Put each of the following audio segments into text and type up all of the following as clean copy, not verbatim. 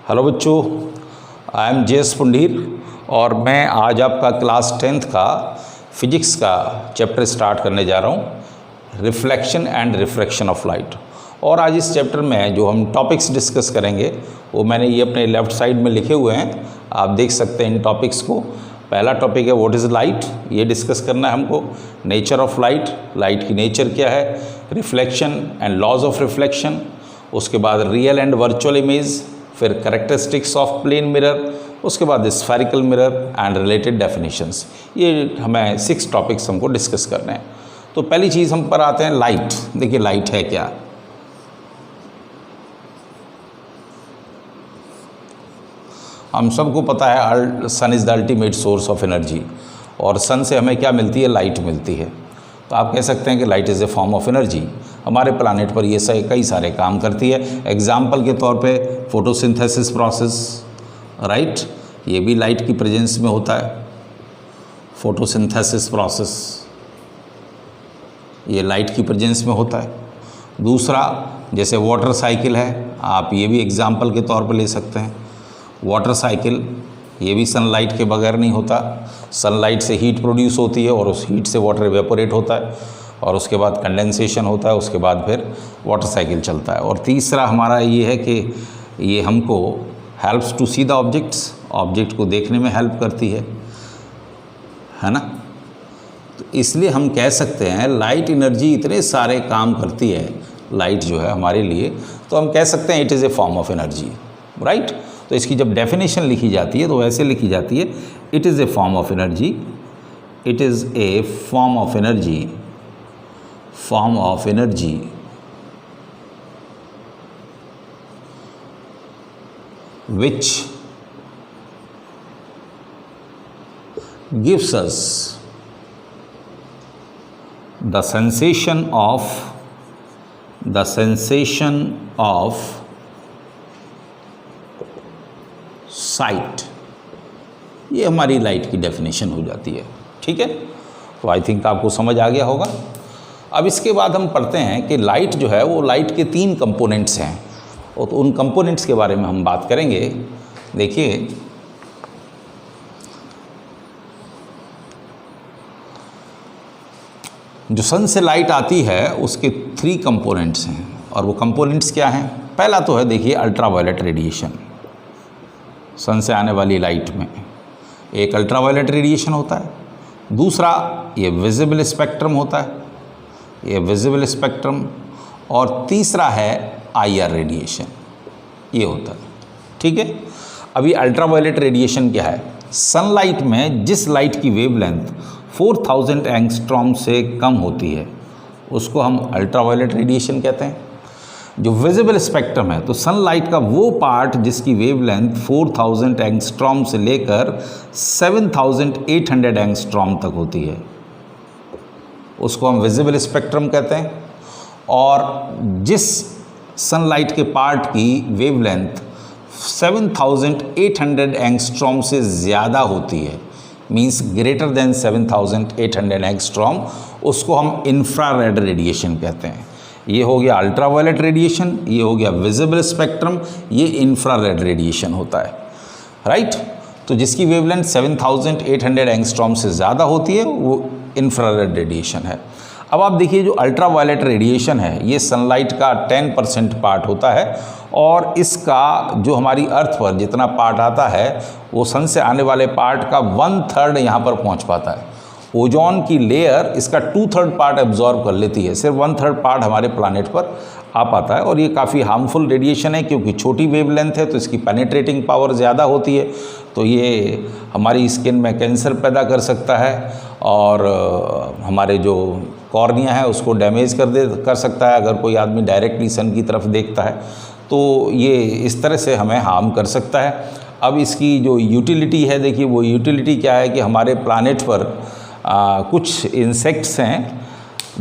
Hello बच्चों, I am JS. Pundir और मैं आज आपका क्लास 10th का फिजिक्स का चैप्टर स्टार्ट करने जा रहा हूँ, reflection and refraction of light. और आज इस चैप्टर में जो हम टॉपिक्स डिस्कस करेंगे वो मैंने ये अपने लेफ़्ट साइड में लिखे हुए हैं, आप देख सकते हैं इन टॉपिक्स को। पहला टॉपिक है व्हाट इज़ लाइट, ये डिस्कस करना है हमको। नेचर ऑफ लाइट, लाइट की नेचर क्या है, reflection and laws of reflection, उसके बाद रियल एंड वर्चुअल इमेज, फिर करेक्टरिस्टिक्स ऑफ प्लेन मिरर, उसके बाद spherical mirror and related definitions. ये हमें 6 टॉपिक्स हमको डिस्कस करने हैं। तो पहली चीज़ हम पर आते हैं लाइट। देखिए लाइट है क्या। हम सबको पता है sun is the ultimate source of energy, और सन से हमें क्या मिलती है, लाइट मिलती है। तो आप कह सकते हैं कि light is a form of energy. हमारे प्लानेट पर ये कई सारे काम करती है। एग्जाम्पल के तौर पे फोटोसिंथेसिस प्रोसेस, राइट, ये भी लाइट की प्रेजेंस में होता है। फोटोसिंथेसिस प्रोसेस ये लाइट की प्रेजेंस में होता है। दूसरा जैसे वाटर साइकिल है, आप ये भी एग्जाम्पल के तौर पर ले सकते हैं। वाटर साइकिल ये भी सनलाइट के बगैर नहीं होता। सनलाइट से हीट प्रोड्यूस होती है और उस हीट से वाटर इवेपोरेट होता है और उसके बाद कंडेंसेशन होता है, उसके बाद फिर वाटर साइकिल चलता है। और तीसरा हमारा ये है कि ये हमको helps to see the objects, object को देखने में हेल्प करती है ना। तो इसलिए हम कह सकते हैं लाइट एनर्जी इतने सारे काम करती है, लाइट जो है हमारे लिए, तो हम कह सकते हैं it is A form of energy, right. तो इसकी जब डेफिनेशन लिखी जाती है तो वैसे लिखी जाती है, it is A form of energy, it is A form of energy, form of energy which gives us the sensation of site. ये हमारी लाइट की डेफिनेशन हो जाती है, ठीक है। तो आई थिंक आपको समझ आ गया होगा। अब इसके बाद हम पढ़ते हैं कि लाइट जो है वो लाइट के 3 कंपोनेंट्स हैं, और तो उन कंपोनेंट्स के बारे में हम बात करेंगे। देखिए जो सन से लाइट आती है उसके 3 कंपोनेंट्स हैं, और वो कंपोनेंट्स क्या हैं। पहला तो है देखिए अल्ट्रावायलेट रेडिएशन। सन से आने वाली लाइट में एक अल्ट्रावायलेट रेडिएशन होता है, दूसरा ये विजिबल स्पेक्ट्रम होता है, ये विजिबल स्पेक्ट्रम, और तीसरा है IR रेडिएशन, ये होता है, ठीक है। अभी अल्ट्रावायलेट रेडिएशन क्या है, सनलाइट में जिस लाइट की वेवलेंथ 4000 एंगस्ट्रॉम से कम होती है उसको हम अल्ट्रावायलेट रेडिएशन कहते हैं। जो विजिबल स्पेक्ट्रम है तो सनलाइट का वो पार्ट जिसकी वेवलेंथ 4000 एंगस्ट्रॉम से लेकर 7800 एंगस्ट्रॉम तक होती है उसको हम विजिबल स्पेक्ट्रम कहते हैं। और जिस सनलाइट के पार्ट की वेवलेंथ 7800 एंगस्ट्रॉम से ज़्यादा होती है, मींस ग्रेटर देन 7800 एंगस्ट्रॉम, उसको हम इंफ्रारेड रेडिएशन कहते हैं। ये हो गया अल्ट्रावायलेट रेडिएशन, ये हो गया विजिबल स्पेक्ट्रम, ये इंफ्रारेड रेडिएशन होता है, राइट। तो जिसकी वेवलेंथ 7800 एंगस्ट्रॉम से ज़्यादा होती है वो इंफ्रारेड रेडिएशन है। अब आप देखिए जो अल्ट्रावायलेट रेडिएशन है ये सनलाइट का 10% पार्ट होता है, और इसका जो हमारी अर्थ पर जितना पार्ट आता है वो सन से आने वाले पार्ट का 1/3 यहाँ पर पहुँच पाता है। ओजोन की लेयर इसका 2/3 पार्ट एब्जॉर्ब कर लेती है, सिर्फ 1/3 पार्ट हमारे प्लानेट पर आ पाता है। और ये काफ़ी हार्मफुल रेडिएशन है क्योंकि छोटी वेवलेंथ है तो इसकी पेनिट्रेटिंग पावर ज़्यादा होती है, तो ये हमारी स्किन में कैंसर पैदा कर सकता है और हमारे जो कॉर्निया है उसको डैमेज कर सकता है अगर कोई आदमी डायरेक्टली सन की तरफ देखता है, तो ये इस तरह से हमें हार्म कर सकता है। अब इसकी जो यूटिलिटी है, देखिए वो यूटिलिटी क्या है कि हमारे प्लानेट पर कुछ इंसेक्ट्स हैं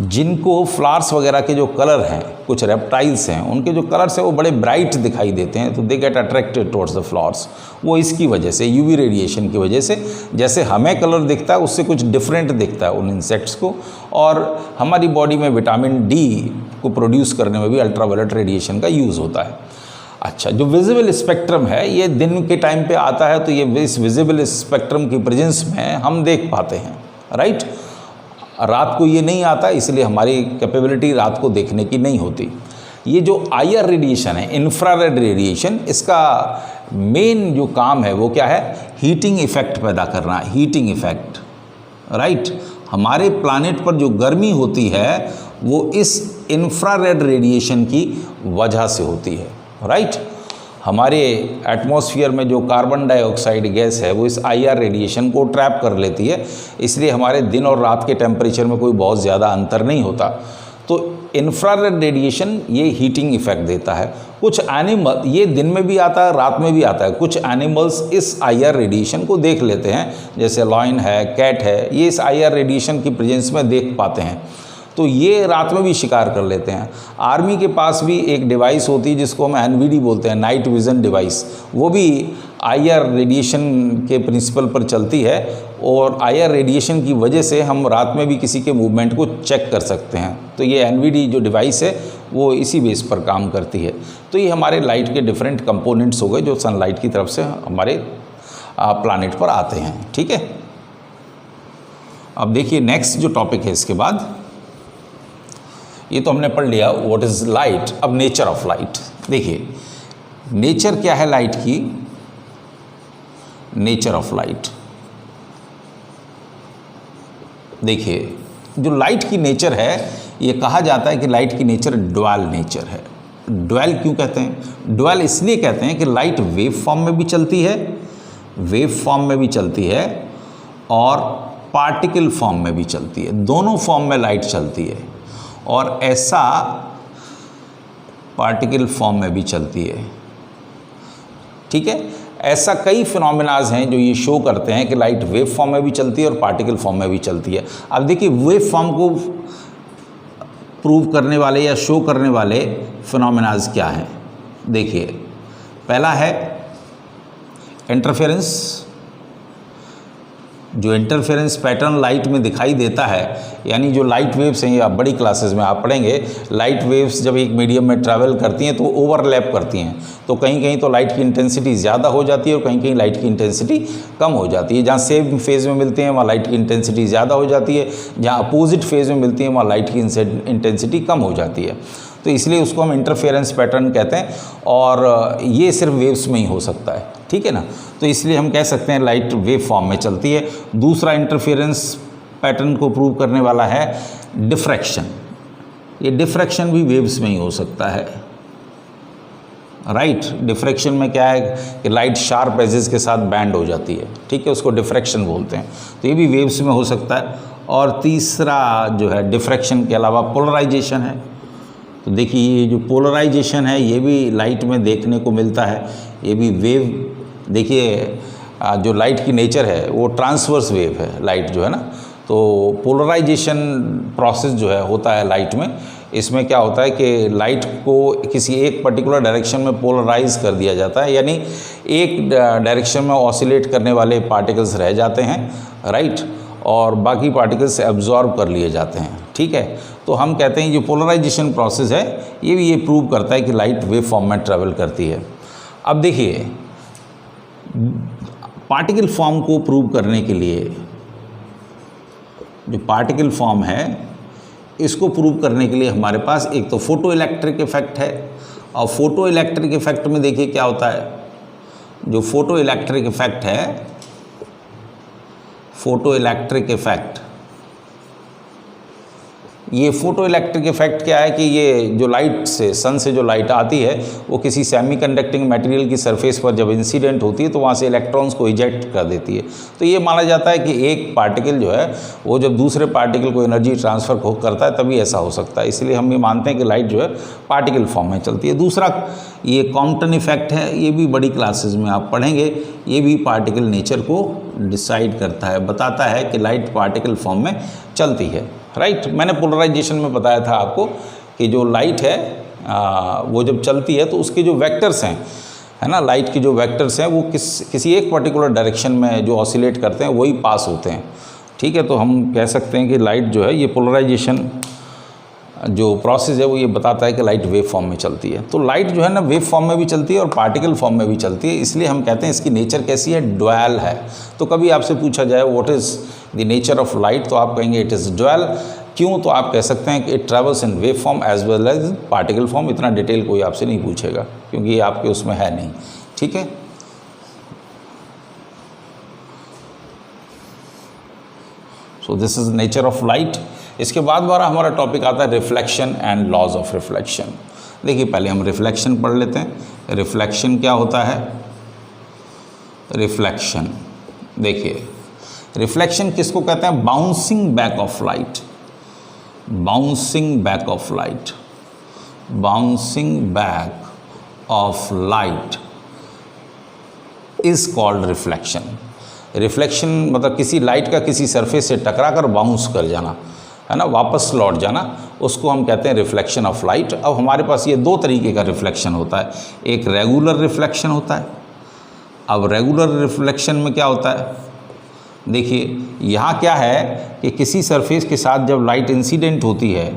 जिनको फ्लावर्स वगैरह के जो कलर हैं, कुछ रेप्टाइल्स हैं उनके जो कलर्स हैं वो बड़े ब्राइट दिखाई देते हैं, तो they get attracted towards the flowers. वो इसकी वजह से, यूवी रेडिएशन की वजह से, जैसे हमें कलर दिखता है उससे कुछ डिफरेंट दिखता है उन इंसेक्ट्स को। और हमारी बॉडी में विटामिन डी को प्रोड्यूस करने में भी अल्ट्रावायलेट रेडिएशन का यूज़ होता है। अच्छा, जो विजिबल स्पेक्ट्रम है ये दिन के टाइम पे आता है, तो ये इस विजिबल स्पेक्ट्रम की प्रेजेंस में हम देख पाते हैं, राइट। रात को ये नहीं आता, इसलिए हमारी कैपेबिलिटी रात को देखने की नहीं होती। ये जो IR रेडिएशन है, इंफ्रारेड रेडिएशन, इसका मेन जो काम है वो क्या है, हीटिंग इफेक्ट पैदा करना, हीटिंग इफेक्ट, राइट। हमारे प्लानेट पर जो गर्मी होती है वो इस इंफ्रारेड रेडिएशन की वजह से होती है, राइट। हमारे एटमॉस्फेयर में जो कार्बन डाइऑक्साइड गैस है वो इस IR रेडिएशन को ट्रैप कर लेती है, इसलिए हमारे दिन और रात के टेम्परेचर में कोई बहुत ज़्यादा अंतर नहीं होता। तो इंफ्रारेड रेडिएशन ये हीटिंग इफेक्ट देता है। कुछ एनिमल, ये दिन में भी आता है, रात में भी आता है, कुछ एनिमल्स इस IR रेडिएशन को देख लेते हैं, जैसे लॉयन है, कैट है, ये इस IR रेडिएशन की प्रेजेंस में देख पाते हैं, तो ये रात में भी शिकार कर लेते हैं। आर्मी के पास भी एक डिवाइस होती है जिसको हम NVD बोलते हैं, नाइट विज़न डिवाइस, वो भी IR रेडिएशन के प्रिंसिपल पर चलती है, और IR रेडिएशन की वजह से हम रात में भी किसी के मूवमेंट को चेक कर सकते हैं। तो ये NVD जो डिवाइस है वो इसी बेस पर काम करती है। तो ये हमारे लाइट के डिफरेंट कंपोनेंट्स हो गए जो सनलाइट की तरफ से हमारे प्लानेट पर आते हैं, ठीक है। अब देखिए नेक्स्ट जो टॉपिक है इसके बाद, ये तो हमने पढ़ लिया व्हाट इज़ लाइट। अब नेचर ऑफ लाइट देखिए, नेचर क्या है लाइट की, नेचर ऑफ लाइट देखिए, जो लाइट की नेचर है ये कहा जाता है कि लाइट की नेचर ड्वेल नेचर है। ड्वेल क्यों कहते हैं? ड्वेल इसलिए कहते हैं कि लाइट वेव फॉर्म में भी चलती है, वेव फॉर्म में भी चलती है, और पार्टिकल फॉर्म में भी चलती है, दोनों फॉर्म में लाइट चलती है, और ऐसा पार्टिकल फॉर्म में भी चलती है, ठीक है। ऐसा कई फिनोमेनाज हैं जो ये शो करते हैं कि लाइट वेव फॉर्म में भी चलती है और पार्टिकल फॉर्म में भी चलती है। अब देखिए वेव फॉर्म को प्रूव करने वाले या शो करने वाले फिनोमेनाज क्या हैं। देखिए पहला है इंटरफेरेंस। जो इंटरफेरेंस पैटर्न लाइट में दिखाई देता है, यानी जो लाइट वेव्स हैं, या बड़ी क्लासेस में आप पढ़ेंगे, लाइट वेव्स जब एक मीडियम में ट्रैवल करती हैं तो ओवरलैप करती हैं, तो कहीं कहीं तो लाइट की इंटेंसिटी ज़्यादा हो जाती है और कहीं कहीं लाइट की इंटेंसिटी कम हो जाती है। जहाँ सेम फेज़ में मिलती हैं वहाँ लाइट की इंटेंसिटी ज़्यादा हो जाती है, जहाँ अपोजिट फेज़ में मिलती है वहाँ लाइट की इंटेंसिटी कम हो जाती है। तो इसलिए उसको हम इंटरफेरेंस पैटर्न कहते हैं, और ये सिर्फ वेव्स में ही हो सकता है, ठीक है ना। तो इसलिए हम कह सकते हैं लाइट वेव फॉर्म में चलती है। दूसरा इंटरफेरेंस पैटर्न को प्रूव करने वाला है डिफ्रैक्शन। ये डिफ्रैक्शन भी वेव्स में ही हो सकता है, राइट। डिफ्रैक्शन में क्या है कि लाइट शार्प एजेस के साथ बैंड हो जाती है, ठीक है, उसको डिफ्रैक्शन बोलते हैं। तो ये भी वेव्स में हो सकता है। और तीसरा जो है डिफ्रैक्शन के अलावा पोलराइजेशन है। तो देखिए ये जो पोलराइजेशन है ये भी लाइट में देखने को मिलता है, ये भी वेव। देखिए जो लाइट की नेचर है वो ट्रांसवर्स वेव है लाइट जो है ना, तो पोलराइजेशन प्रोसेस जो है होता है लाइट में। इसमें क्या होता है कि लाइट को किसी एक पर्टिकुलर डायरेक्शन में पोलराइज कर दिया जाता है, यानी एक डायरेक्शन में ऑसिलेट करने वाले पार्टिकल्स रह जाते हैं, राइट, और बाकी पार्टिकल्स एब्जॉर्ब कर लिए जाते हैं, ठीक है। तो हम कहते हैं जो पोलराइजेशन प्रोसेस है ये भी ये प्रूव करता है कि लाइट वेव फॉर्म में ट्रैवल करती है। अब देखिए पार्टिकल फॉर्म को प्रूव करने के लिए, जो पार्टिकल फॉर्म है इसको प्रूव करने के लिए हमारे पास एक तो फोटो इलेक्ट्रिक इफेक्ट है, और फोटो इलेक्ट्रिक इफेक्ट में देखिए क्या होता है। जो फोटो इलेक्ट्रिक इफेक्ट है, फोटो इलेक्ट्रिक इफेक्ट, ये फोटो इलेक्ट्रिक इफेक्ट क्या है कि ये जो लाइट से, सन से जो लाइट आती है वो किसी सेमीकंडक्टिंग मटेरियल की सरफेस पर जब इंसिडेंट होती है तो वहाँ से इलेक्ट्रॉन्स को इजेक्ट कर देती है। तो ये माना जाता है कि एक पार्टिकल जो है वो जब दूसरे पार्टिकल को एनर्जी ट्रांसफ़र करता है तभी ऐसा हो सकता है। इसलिए हम ये मानते हैं कि लाइट जो है पार्टिकल फॉर्म में चलती है। दूसरा ये कॉम्पटन इफेक्ट है, ये भी बड़ी क्लासेज में आप पढ़ेंगे। ये भी पार्टिकल नेचर को डिसाइड करता है, बताता है कि लाइट पार्टिकल फॉर्म में चलती है, राइट। मैंने पोलराइजेशन में बताया था आपको कि जो लाइट है वो जब चलती है तो उसके जो वेक्टर्स हैं, है ना, लाइट के जो वेक्टर्स हैं वो किसी एक पर्टिकुलर डायरेक्शन में जो ऑसिलेट करते हैं वही पास होते हैं, ठीक है। तो हम कह सकते हैं कि लाइट जो है ये पोलराइजेशन जो प्रोसेस है वो ये बताता है कि लाइट वेव फॉर्म में चलती है। तो लाइट जो है ना वेव फॉर्म में भी चलती है और पार्टिकल फॉर्म में भी चलती है, इसलिए हम कहते हैं इसकी नेचर कैसी है, ड्वेल है। तो कभी आपसे पूछा जाए what is the nature of light, तो आप कहेंगे इट इज़ ड्वेल। क्यों? तो आप कह सकते हैं कि it travels in wave form as well as particle form. इतना डिटेल कोई आपसे नहीं पूछेगा क्योंकि ये आपके उसमें है नहीं, ठीक है। So this is nature of light. इसके बाद हमारा टॉपिक आता है reflection and laws of reflection. देखिए पहले हम रिफ्लेक्शन पढ़ लेते हैं। रिफ्लेक्शन क्या होता है? रिफ्लेक्शन, देखिए रिफ्लेक्शन किसको कहते हैं? Bouncing back of light. Bouncing back of light, bouncing back of light is called reflection. Reflection मतलब किसी लाइट का किसी सरफेस से टकरा कर बाउंस कर जाना, है ना, वापस लौट जाना, उसको हम कहते हैं रिफ्लेक्शन ऑफ लाइट। अब हमारे पास ये दो तरीके का रिफ्लेक्शन होता है, एक रेगुलर रिफ्लेक्शन होता है। अब रेगुलर रिफ्लेक्शन में क्या होता है? देखिए यहाँ क्या है कि किसी सरफेस के साथ जब लाइट इंसिडेंट होती है,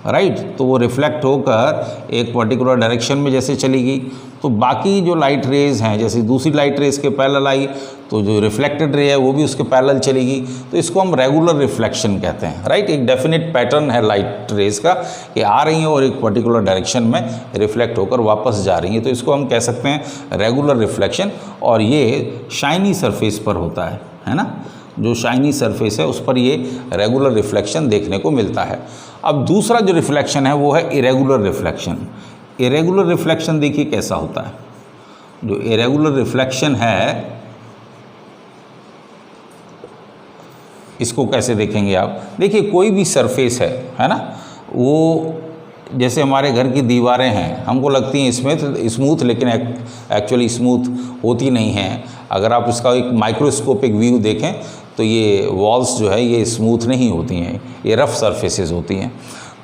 राइट, तो वो रिफ्लेक्ट होकर एक पर्टिकुलर डायरेक्शन में जैसे चलेगी, तो बाकी जो लाइट रेज हैं जैसे दूसरी लाइट रेज के पैरेलल आई तो जो रिफ्लेक्टेड रे है वो भी उसके पैरेलल चलेगी, तो इसको हम रेगुलर रिफ्लेक्शन कहते हैं, राइट। एक डेफिनेट पैटर्न है लाइट रेज का कि आ रही हैं और एक पर्टिकुलर डायरेक्शन में रिफ्लेक्ट होकर वापस जा रही हैं, तो इसको हम कह सकते हैं रेगुलर रिफ्लेक्शन। और ये शाइनी सरफेस पर होता है ना, जो शाइनी सरफेस है उस पर ये रेगुलर रिफ्लेक्शन देखने को मिलता है। अब दूसरा जो रिफ्लेक्शन है वो है इरेगुलर रिफ्लेक्शन। इरेगुलर रिफ्लेक्शन देखिए कैसा होता है। जो इरेगुलर रिफ्लेक्शन है इसको कैसे देखेंगे आप? देखिए कोई भी सरफेस है ना, वो जैसे हमारे घर की दीवारें हैं, हमको लगती हैं स्मूथ, लेकिन एक्चुअली स्मूथ होती नहीं हैं। अगर आप इसका एक माइक्रोस्कोपिक व्यू देखें तो ये वॉल्स जो है ये स्मूथ नहीं होती हैं, ये रफ़ सरफेसेस होती हैं।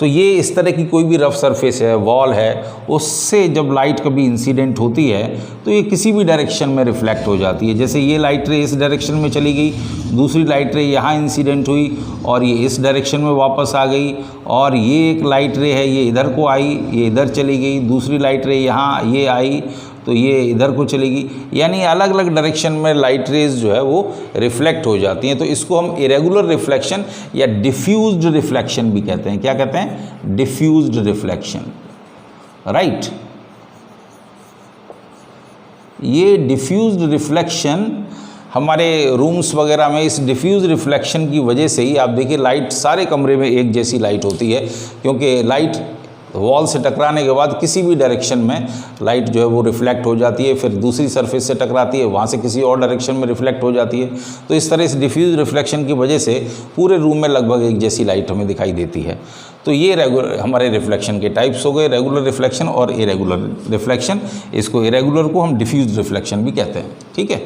तो ये इस तरह की कोई भी रफ़ सरफेस है, वॉल है, उससे जब लाइट कभी इंसिडेंट होती है तो ये किसी भी डायरेक्शन में रिफ्लेक्ट हो जाती है। जैसे ये लाइट रे इस डायरेक्शन में चली गई, दूसरी लाइट रे यहाँ इंसिडेंट हुई और ये इस डायरेक्शन में वापस आ गई, और ये एक लाइट रे है ये इधर को आई, ये इधर चली गई, दूसरी लाइट रे यहाँ ये आई तो ये इधर को चलेगी, यानी अलग अलग डायरेक्शन में लाइट रेज जो है वो रिफ्लेक्ट हो जाती हैं। तो इसको हम इरेगुलर रिफ्लेक्शन या डिफ्यूज्ड रिफ्लेक्शन भी कहते हैं। क्या कहते हैं? Diffused reflection, right. ये डिफ्यूज्ड रिफ्लेक्शन हमारे रूम्स वगैरह में इस डिफ्यूज रिफ्लेक्शन की वजह से ही आप देखिए लाइट सारे कमरे में एक जैसी लाइट होती है, क्योंकि लाइट वॉल से टकराने के बाद किसी भी डायरेक्शन में लाइट जो है वो रिफ्लेक्ट हो जाती है, फिर दूसरी सरफेस से टकराती है, वहाँ से किसी और डायरेक्शन में रिफ्लेक्ट हो जाती है। तो इस तरह से डिफ्यूज रिफ्लेक्शन की वजह से पूरे रूम में लगभग एक जैसी लाइट हमें दिखाई देती है। तो ये हमारे रिफ्लेक्शन के टाइप्स हो गए, रेगुलर रिफ्लेक्शन और इरेगुलर रिफ्लेक्शन। इसको इरेगुलर को हम डिफ्यूज रिफ्लेक्शन भी कहते हैं, ठीक है।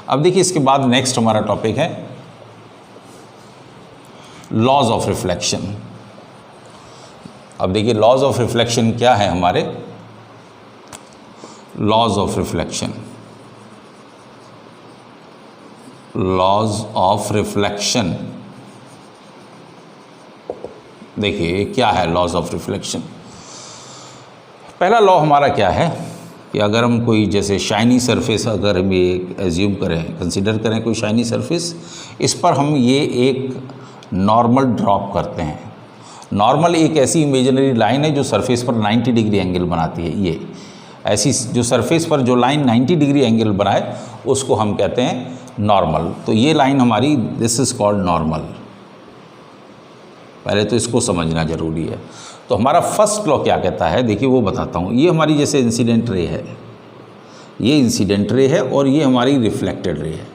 अब देखिए इसके बाद नेक्स्ट हमारा टॉपिक है लॉज ऑफ रिफ्लेक्शन। अब देखिए लॉज ऑफ रिफ्लेक्शन क्या है हमारे? Laws of reflection, laws of reflection, देखिए क्या है लॉज ऑफ रिफ्लेक्शन। पहला लॉ हमारा क्या है कि अगर हम कोई जैसे शाइनी सरफेस अगर हम ये एज्यूम करें, कंसिडर करें कोई शाइनी सरफेस, इस पर हम ये एक नॉर्मल ड्रॉप करते हैं। नॉर्मल एक ऐसी इमेजिनरी लाइन है जो सरफेस पर 90 डिग्री एंगल बनाती है। ये ऐसी जो सरफेस पर जो लाइन 90 डिग्री एंगल बनाए उसको हम कहते हैं नॉर्मल। तो ये लाइन हमारी, दिस इज़ कॉल्ड नॉर्मल। पहले तो इसको समझना ज़रूरी है। तो हमारा फर्स्ट लॉ क्या कहता है, देखिए वो बताता हूँ। ये हमारी जैसे इंसिडेंट रे है, ये इंसिडेंट रे है और ये हमारी रिफ्लेक्टेड रे है।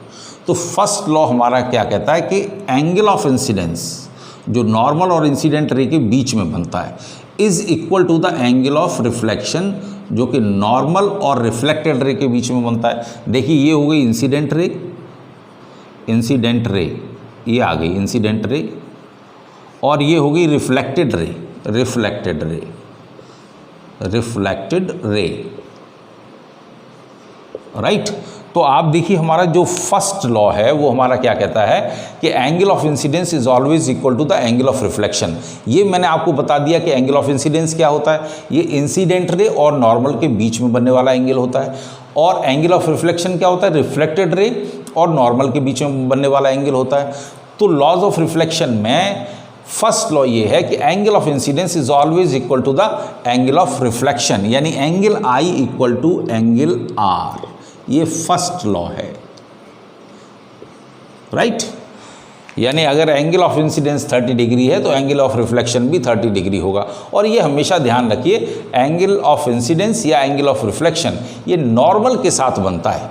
तो फर्स्ट लॉ हमारा क्या कहता है कि एंगल ऑफ इंसिडेंस जो नॉर्मल और इंसिडेंट रे के बीच में बनता है is equal to the angle of reflection जो कि नॉर्मल और रिफ्लेक्टेड रे के बीच में बनता है। देखिए ये हो गई इंसिडेंट रे, इंसिडेंट रे, ये आ गई इंसिडेंट रे, और ये हो गई रिफ्लेक्टेड रे, रिफ्लेक्टेड रे, रिफ्लेक्टेड रे, राइट। तो आप देखिए हमारा जो फर्स्ट लॉ है वो हमारा क्या कहता है कि angle of incidence is always equal to the angle of reflection. ये मैंने आपको बता दिया कि एंगल ऑफ इंसिडेंस क्या होता है, ये इंसिडेंट रे और नॉर्मल के बीच में बनने वाला एंगल होता है। और एंगल ऑफ रिफ्लेक्शन क्या होता है, रिफ्लेक्टेड रे और नॉर्मल के बीच में बनने वाला एंगल होता है। तो लॉज ऑफ रिफ्लेक्शन में फर्स्ट लॉ ये है कि angle of incidence is always equal to the angle of reflection, यानी angle I equal to angle R. ये फर्स्ट लॉ है, राइट। यानी अगर एंगल ऑफ इंसिडेंस 30 डिग्री है तो एंगल ऑफ रिफ्लेक्शन भी 30 डिग्री होगा। और ये हमेशा ध्यान रखिए, एंगल ऑफ इंसिडेंस या एंगल ऑफ रिफ्लेक्शन ये नॉर्मल के साथ बनता है।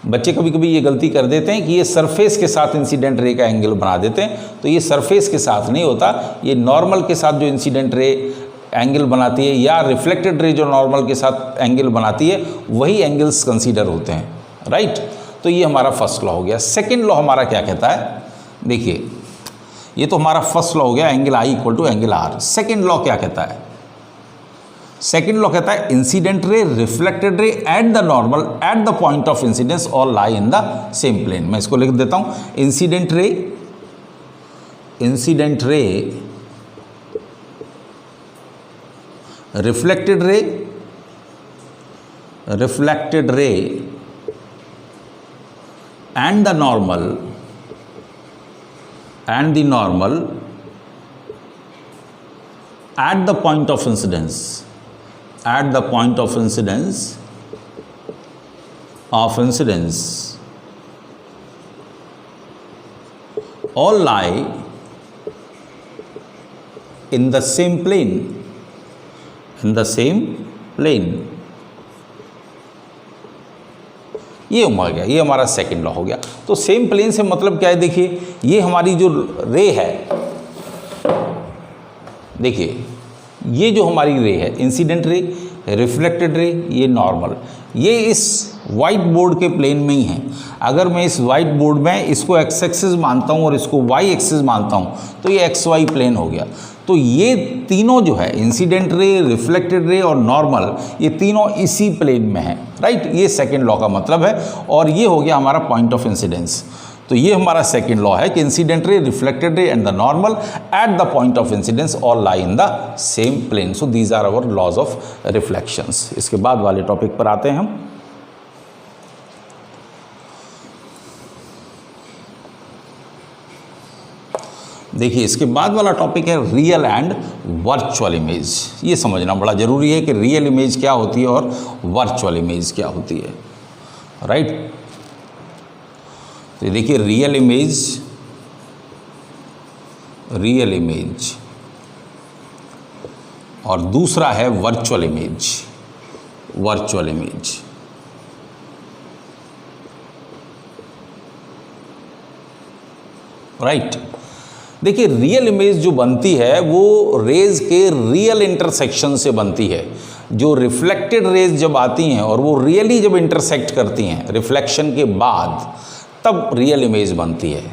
बच्चे कभी कभी ये गलती कर देते हैं कि ये सरफेस के साथ इंसिडेंट रे का एंगल बना देते हैं, तो ये सरफेस के साथ नहीं होता, ये नॉर्मल के साथ जो इंसिडेंट रे एंगल बनाती है या रिफ्लेक्टेड रे जो नॉर्मल के साथ एंगल बनाती है वही एंगल्स कंसीडर होते हैं, राइट। तो ये हमारा फर्स्ट लॉ हो गया। सेकंड लॉ हमारा क्या कहता है, देखिए ये तो हमारा फर्स्ट लॉ हो गया, angle I equal to angle r. Second law क्या कहता है, सेकंड लॉ कहता है इंसिडेंट रे रिफ्लेक्टेड रे at the normal at the point of incidence और लाई इन द सेम प्लेन। मैं इसको लिख देता हूं, इंसिडेंट रे रिफ्लेक्टेड रे and the normal at the point of incidence all lie in the same plane, ये हो गया, ये हमारा सेकंड लॉ हो गया। तो सेम प्लेन से मतलब क्या है, देखिए ये हमारी जो रे है, देखिए ये जो हमारी रे है इंसिडेंट रे, रिफ्लेक्टेड रे, ये नॉर्मल, ये इस वाइट बोर्ड के प्लेन में ही है। अगर मैं इस वाइट बोर्ड में इसको एक्स एक्सिस मानता हूँ और इसको वाई एक्सिस मानता हूँ तो ये एक्स वाई प्लेन हो गया। तो ये तीनों जो है इंसिडेंट रे, रिफ्लेक्टेड रे और नॉर्मल, ये तीनों इसी प्लेन में है, राइट। ये सेकंड लॉ का मतलब है। और ये हो गया हमारा पॉइंट ऑफ इंसिडेंस। तो ये हमारा सेकंड लॉ है कि incident ray, reflected ray and the normal at the point of incidence all lie in the same plane. So these are our laws of reflections. इसके बाद वाले टॉपिक पर आते हैं हम। देखिए इसके बाद वाला टॉपिक है रियल एंड वर्चुअल इमेज। ये समझना बड़ा ज़रूरी है कि रियल इमेज क्या होती है और वर्चुअल इमेज क्या होती है, राइट। तो देखिए रियल इमेज और दूसरा है वर्चुअल इमेज। राइट। देखिए रियल इमेज जो बनती है वो रेज के रियल इंटरसेक्शन से बनती है। जो रिफ्लेक्टेड रेज जब आती हैं और वो रियली जब इंटरसेक्ट करती हैं रिफ्लेक्शन के बाद, तब रियल इमेज बनती है।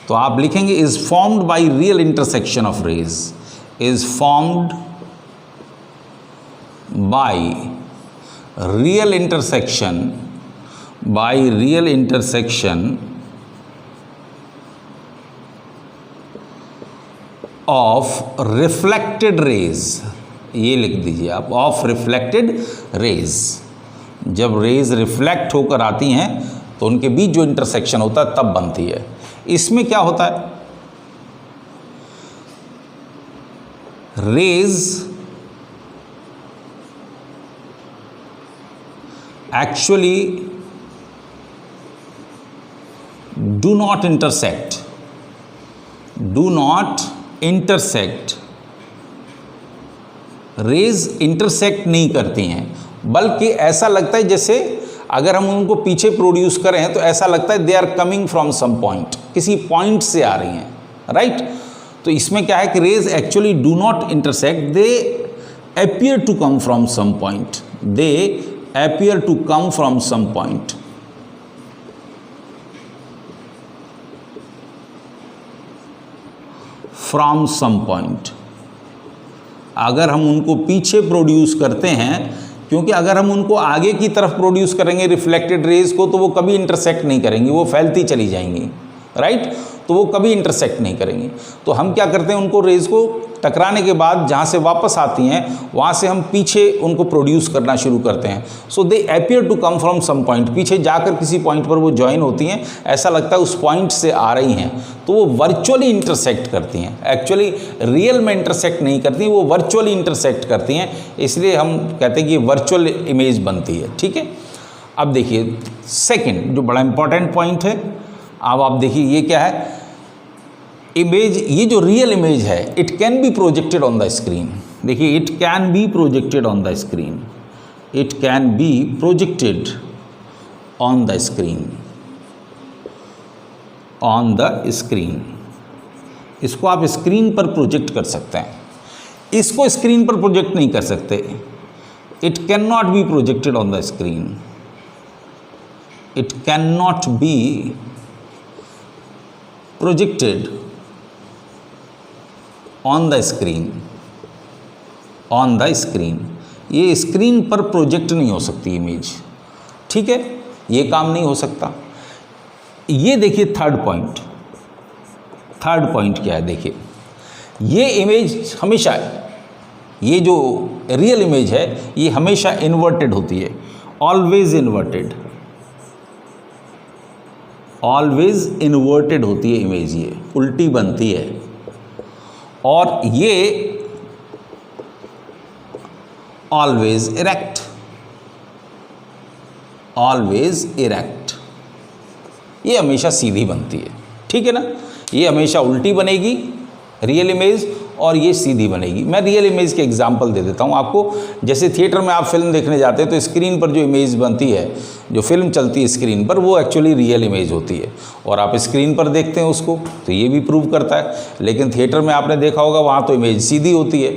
तो आप लिखेंगे is formed by real intersection of rays, is formed by real intersection of reflected rays. ये लिख दीजिए आप, ऑफ रिफ्लेक्टेड रेज। जब रेज रिफ्लेक्ट होकर आती हैं तो उनके बीच जो इंटरसेक्शन होता है तब बनती है। इसमें क्या होता है, rays actually do not intersect, rays intersect नहीं करती हैं, बल्कि ऐसा लगता है जैसे अगर हम उनको पीछे प्रोड्यूस करें तो ऐसा लगता है they are coming from some point, किसी पॉइंट से आ रही हैं, राइट। तो इसमें क्या है कि rays actually do not intersect, they appear to come from some point, they appear to come from some point. From some point. अगर हम उनको पीछे प्रोड्यूस करते हैं क्योंकि अगर हम उनको आगे की तरफ प्रोड्यूस करेंगे रिफ्लेक्टेड रेज को तो वो कभी इंटरसेक्ट नहीं करेंगी, वो फैलती चली जाएंगी, राइट। तो वो कभी इंटरसेक्ट नहीं करेंगी। तो हम क्या करते हैं, उनको रेज को टकराने के बाद जहाँ से वापस आती हैं वहाँ से हम पीछे उनको प्रोड्यूस करना शुरू करते हैं। So they appear to come from some point, पीछे जाकर किसी पॉइंट पर वो ज्वाइन होती हैं, ऐसा लगता है उस पॉइंट से आ रही हैं, तो वो वर्चुअली इंटरसेक्ट करती हैं। एक्चुअली रियल में इंटरसेक्ट नहीं करती, वो वर्चुअली इंटरसेक्ट करती हैं, इसलिए हम कहते हैं कि वर्चुअल इमेज बनती है, ठीक है। अब देखिए सेकेंड जो बड़ा इंपॉर्टेंट पॉइंट है, अब आप देखिए ये क्या है, इमेज, ये जो रियल इमेज है it can be projected on the screen. देखिए it can be projected on the screen, it can be projected on the screen, on the screen. इसको आप स्क्रीन पर प्रोजेक्ट कर सकते हैं, इसको स्क्रीन पर प्रोजेक्ट नहीं कर सकते। It can not be projected on the screen, it can not be projected on the screen, on the screen. ये स्क्रीन पर प्रोजेक्ट नहीं हो सकती इमेज, ठीक है, ये काम नहीं हो सकता। ये देखिए थर्ड पॉइंट, थर्ड पॉइंट क्या है, देखिए ये इमेज हमेशा, ये जो रियल इमेज है ये हमेशा इन्वर्टेड होती है, ऑलवेज इन्वर्टेड, ऑलवेज इन्वर्टेड होती है इमेज, ये उल्टी बनती है। और ये ऑलवेज इरेक्ट, ऑलवेज इरेक्ट, ये हमेशा सीधी बनती है, ठीक है ना। ये हमेशा उल्टी बनेगी रियल इमेज और ये सीधी बनेगी। मैं रियल इमेज के एग्जांपल दे देता हूँ आपको। जैसे थिएटर में आप फिल्म देखने जाते हैं तो स्क्रीन पर जो इमेज बनती है, जो फिल्म चलती है स्क्रीन पर, वो एक्चुअली रियल इमेज होती है और आप स्क्रीन पर देखते हैं उसको, तो ये भी प्रूव करता है। लेकिन थिएटर में आपने देखा होगा वहाँ तो इमेज सीधी होती है,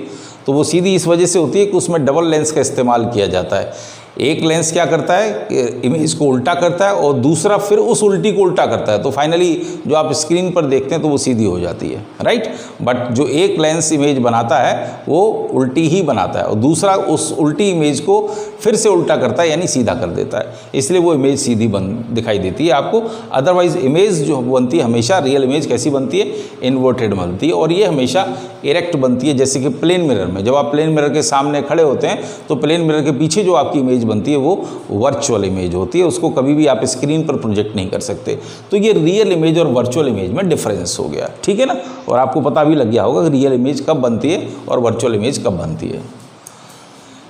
तो वो सीधी इस वजह से होती है कि उसमें डबल लेंस का इस्तेमाल किया जाता है। एक लेंस क्या करता है, इमेज को उल्टा करता है और दूसरा फिर उस उल्टी को उल्टा करता है, तो फाइनली जो आप स्क्रीन पर देखते हैं तो वो सीधी हो जाती है, राइट। बट जो एक लेंस इमेज बनाता है वो उल्टी ही बनाता है और दूसरा उस उल्टी इमेज को फिर से उल्टा करता है, यानी सीधा कर देता है, इसलिए वो इमेज सीधी दिखाई देती है आपको। अदरवाइज इमेज जो बनती है हमेशा, रियल इमेज कैसी बनती है, इन्वर्टेड बनती है और ये हमेशा इरेक्ट बनती है। जैसे कि प्लेन मिरर में, जब आप प्लेन मिरर के सामने खड़े होते हैं तो प्लेन मिरर के पीछे जो आपकी इमेज बनती है वो वर्चुअल इमेज होती है, उसको कभी भी आप स्क्रीन पर प्रोजेक्ट नहीं कर सकते। तो ये रियल इमेज और वर्चुअल इमेज में डिफरेंस हो गया, ठीक है ना। और आपको पता भी लग गया होगा कि रियल इमेज कब बनती है और वर्चुअल इमेज कब बनती है।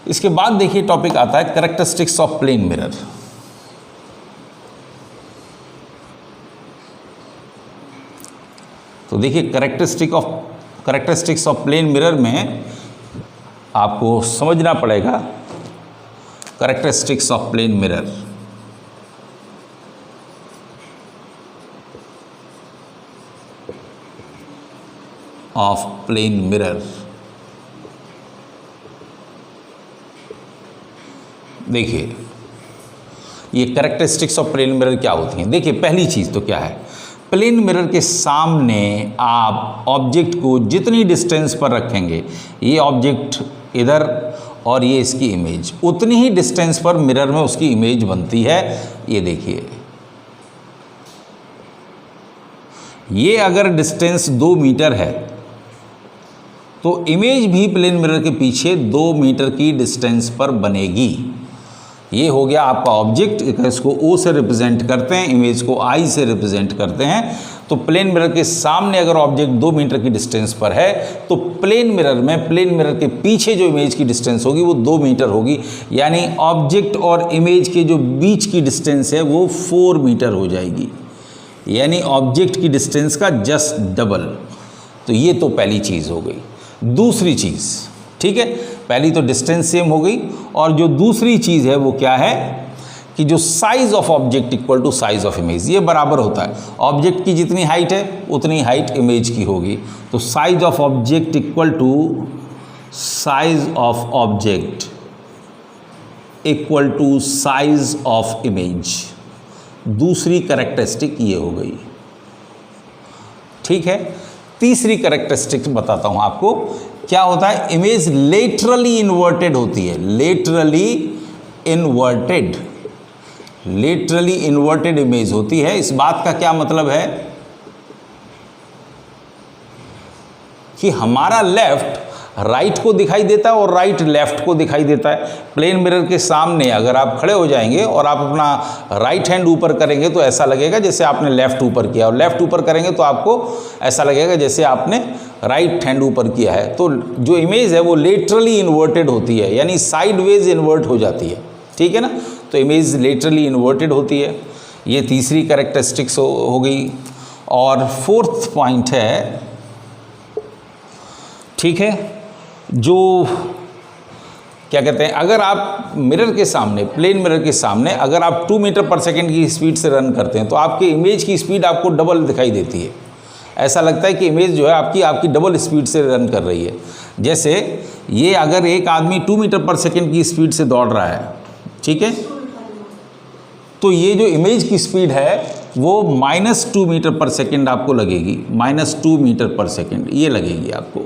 इसके बाद देखिए टॉपिक आता है कैरेक्टरिस्टिक्स ऑफ प्लेन मिरर। तो देखिए कैरेक्टरिस्टिक्स ऑफ प्लेन मिरर में आपको समझना पड़ेगा characteristics of plane mirror. Of plane mirror, देखिए ये कैरेक्टरिस्टिक्स ऑफ प्लेन मिरर क्या होती हैं। देखिए पहली चीज़ तो क्या है, प्लेन मिरर के सामने आप ऑब्जेक्ट को जितनी डिस्टेंस पर रखेंगे, ये ऑब्जेक्ट इधर और ये इसकी इमेज, उतनी ही डिस्टेंस पर मिरर में उसकी इमेज बनती है। ये देखिए, ये अगर डिस्टेंस 2 मीटर है तो इमेज भी प्लेन मिरर के पीछे 2 मीटर की डिस्टेंस पर बनेगी। ये हो गया आपका ऑब्जेक्ट, इसको O से रिप्रेजेंट करते हैं, इमेज को I से रिप्रेजेंट करते हैं। तो प्लेन मिरर के सामने अगर ऑब्जेक्ट 2 मीटर की डिस्टेंस पर है तो प्लेन मिरर के पीछे जो इमेज की डिस्टेंस होगी वो 2 मीटर होगी, यानी ऑब्जेक्ट और इमेज के जो बीच की डिस्टेंस है वो 4 मीटर हो जाएगी, यानी ऑब्जेक्ट की डिस्टेंस का जस्ट डबल। तो ये तो पहली चीज़ हो गई। दूसरी चीज़, ठीक है, पहली तो डिस्टेंस सेम हो गई, और जो दूसरी चीज़ है वो क्या है कि जो size of object equal to size of image, ये बराबर होता है। ऑब्जेक्ट की जितनी हाइट है उतनी हाइट इमेज की होगी। तो size of object equal to size of object equal to size of image, दूसरी कैरेक्टरिस्टिक ये हो गई, ठीक है। तीसरी कैरेक्टरिस्टिक बताता हूँ आपको क्या होता है, इमेज लेटरली इन्वर्टेड होती है, लेटरली इन्वर्टेड इमेज होती है। इस बात का क्या मतलब है कि हमारा लेफ्ट राइट को दिखाई देता है और राइट लेफ्ट को दिखाई देता है। प्लेन मिरर के सामने अगर आप खड़े हो जाएंगे और आप अपना राइट हैंड ऊपर करेंगे तो ऐसा लगेगा जैसे आपने लेफ्ट ऊपर किया, और लेफ्ट ऊपर करेंगे तो आपको ऐसा लगेगा जैसे आपने राइट हैंड ऊपर किया है। तो जो इमेज है वो लेटरली इन्वर्टेड होती है, यानी साइडवेज इन्वर्ट हो जाती है, ठीक है ना। तो इमेज लेटरली इन्वर्टेड होती है। ये तीसरी कैरेक्टरिस्टिक्स हो गई। और फोर्थ पॉइंट है, ठीक है, जो क्या कहते हैं, अगर आप मिरर के सामने, प्लेन मिरर के सामने अगर आप 2 मीटर पर सेकेंड की स्पीड से रन करते हैं तो आपके इमेज की स्पीड आपको डबल दिखाई देती है। ऐसा लगता है कि इमेज जो है आपकी डबल स्पीड से रन कर रही है। जैसे ये अगर एक आदमी 2 मीटर पर सेकेंड की स्पीड से दौड़ रहा है, ठीक है, तो ये जो इमेज की स्पीड है वो -2 मीटर पर सेकेंड आपको लगेगी, -2 मीटर पर सेकेंड ये लगेगी आपको,